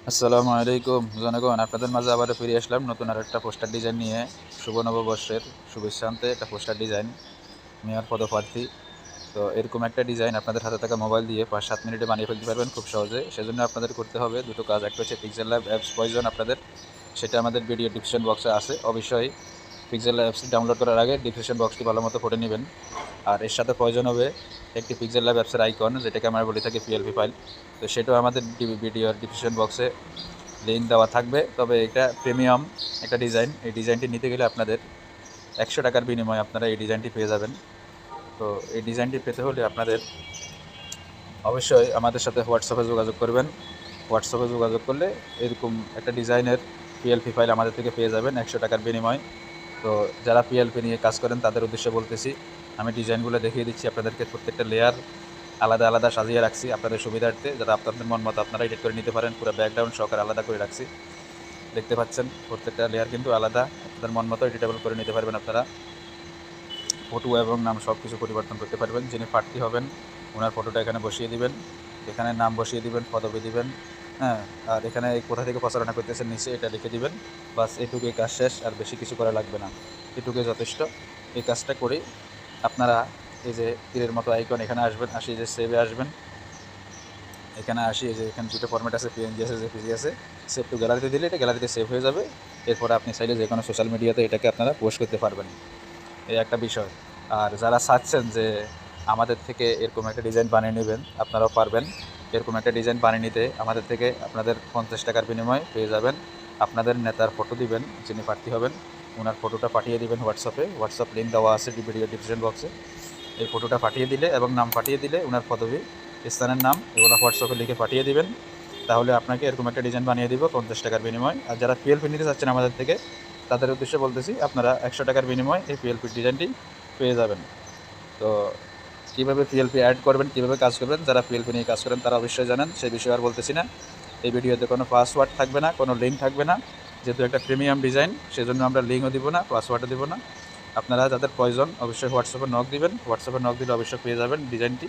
আসসালামু আলাইকুম জনগণ, আপনাদের মাঝে আবারও ফিরে আসলাম নতুন আর একটা পোস্টার ডিজাইন নিয়ে। শুভ নববর্ষের শুভেচ্ছান্তে একটা পোস্টার ডিজাইন, মেয়র পদপ্রার্থী। তো এরকম একটা ডিজাইন আপনাদের হাতে থাকা মোবাইল দিয়ে 5-7 মিনিটে বানিয়ে ফেলতে পারবেন খুব সহজে। সেজন্য আপনাদের করতে হবে দুটো কাজ। একটা হচ্ছে পিক্সেল ল্যাব অ্যাপস প্রয়োজন আপনাদের, সেটা আমাদের ভিডিও ডিসক্রিপশন বক্সে আছে। অবশ্যই পিক্সেল ল্যাব অ্যাপসটি ডাউনলোড করার আগে ডিসক্রিপশন বক্সটি ভালো মতো পড়ে নেবেন। আর এর সাথে প্রয়োজন হবে একটি পিক্সেল ল্যাব অ্যাপসের আইকন, যেটাকে আমরা বলে থাকি পিএলপি ফাইল। তো সেটাও আমাদের ভিডিওর ডিসক্রিপশন বক্সে লিঙ্ক দেওয়া থাকবে। তবে এটা প্রিমিয়াম একটা ডিজাইন, এই ডিজাইনটি নিতে গেলে আপনাদের 100 টাকার বিনিময়ে আপনারা এই ডিজাইনটি পেয়ে যাবেন। তো এই ডিজাইনটি পেতে হলে আপনাদের অবশ্যই আমাদের সাথে হোয়াটসঅ্যাপে যোগাযোগ করবেন। হোয়াটসঅ্যাপে যোগাযোগ করলে এরকম একটা ডিজাইনের পিএলপি ফাইল আমাদের থেকে পেয়ে যাবেন 100 টাকার বিনিময়ে। তো যারা পিএলপি নিয়ে কাজ করেন তাদের উদ্দেশ্যে বলতেছি, আমি ডিজাইনগুলো দেখিয়ে দিচ্ছি আপনাদেরকে। প্রত্যেকটা লেয়ার আলাদা আলাদা সাজিয়ে রাখছি আপনাদের সুবিধার্থে, যারা আপনাদের মন মতো আপনারা এডিট করে নিতে পারেন। পুরো ব্যাকগ্রাউন্ড সহকারে আলাদা করে রাখছি, দেখতে পাচ্ছেন। প্রত্যেকটা লেয়ার কিন্তু আলাদা, আপনাদের মন মতো এডিটেবল করে নিতে পারবেন আপনারা। ফটো এবং নাম সব কিছু পরিবর্তন করতে পারবেন। যিনি প্রার্থী হবেন ওনার ফটোটা এখানে বসিয়ে দিবেন, এখানে নাম বসিয়ে দিবেন, পদবি দিবেন, হ্যাঁ। আর এখানে কোথা থেকে প্রচারণা করতেছেন নিচে এটা লিখে দিবেন। বাস এটুকুই কাজ শেষ, আর বেশি কিছু করা লাগবে না, এটুকুই যথেষ্ট। এই কাজটা করে আপনারা এই যে তীরের মতো আইকন, এখানে আসবেন, আসি যে সেভে আসবেন। এখানে আসি, এই যে এখানে দুটো ফরম্যাট আছে, পিএনজি আছে, জেপিজি আছে। সেভ টু গ্যালারিতে দিলে এটা গ্যালারিতে সেভ হয়ে যাবে। এরপর আপনি চাইলে যে কোনো সোশ্যাল মিডিয়াতে এটাকে আপনারা পোস্ট করতে পারবেন। এই একটা বিষয়। আর যারা চাচ্ছেন যে আমাদের থেকে এরকম একটা ডিজাইন বানিয়ে নেবেন, আপনারাও পারবেন। এরকম একটা ডিজাইন বানিয়ে নিতে আমাদের থেকে আপনাদের 50 টাকার বিনিময়ে পেয়ে যাবেন। আপনাদের নেতার ফটো দিবেন, যিনি প্রার্থী হবেন ওনার ফটোটা পাঠিয়ে দিবেন হোয়াটসঅ্যাপে। হোয়াটসঅ্যাপ লিঙ্ক দেওয়া আছে ভিডিও ডিসক্রিপশন বক্সে। এই ফটোটা পাঠিয়ে দিলে এবং নাম পাঠিয়ে দিলে, ওনার পদবি, স্থানের নাম, এগুলো হোয়াটসঅ্যাপে লিখে পাঠিয়ে দিবেন। তাহলে আপনাকে এরকম একটা ডিজাইন বানিয়ে দিব 50 টাকার বিনিময়ে। আর যারা পিএলপি নিতে চাচ্ছেন আমাদের থেকে, তাদের উদ্দেশ্যে বলতেছি, আপনারা 100 টাকার বিনিময়ে এই পিএলপি ডিজাইনটি পেয়ে যাবেন। তো কীভাবে পিএলপি অ্যাড করবেন, কীভাবে কাজ করবেন, যারা পিএলপি নিয়ে কাজ করেন তারা অবশ্যই জানেন, সেই বিষয়ে আর বলতেছি না। এই ভিডিওতে কোনো পাসওয়ার্ড থাকবে না, কোনো লিঙ্ক থাকবে না। যেহেতু একটা প্রিমিয়াম ডিজাইন, সেজন্য আমরা লিঙ্কও দিব না, পাসওয়ার্ডও দিব না। আপনারা যাদের প্রয়োজন অবশ্যই হোয়াটসঅ্যাপে নক দিবেন। হোয়াটসঅ্যাপে নক দিলে অবশ্যই পেয়ে যাবেন ডিজাইনটি।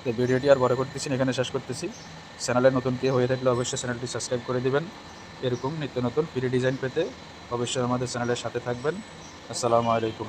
তো ভিডিওটি আর বড় করতেছি না, এখানে শেষ করতেছি। চ্যানেলে নতুন কেউ হয়ে থাকলে অবশ্যই চ্যানেলটি সাবস্ক্রাইব করে দিবেন। এরকম নিত্য নতুন ফ্রি ডিজাইন পেতে অবশ্যই আমাদের চ্যানেলের সাথে থাকবেন। আসসালামু আলাইকুম।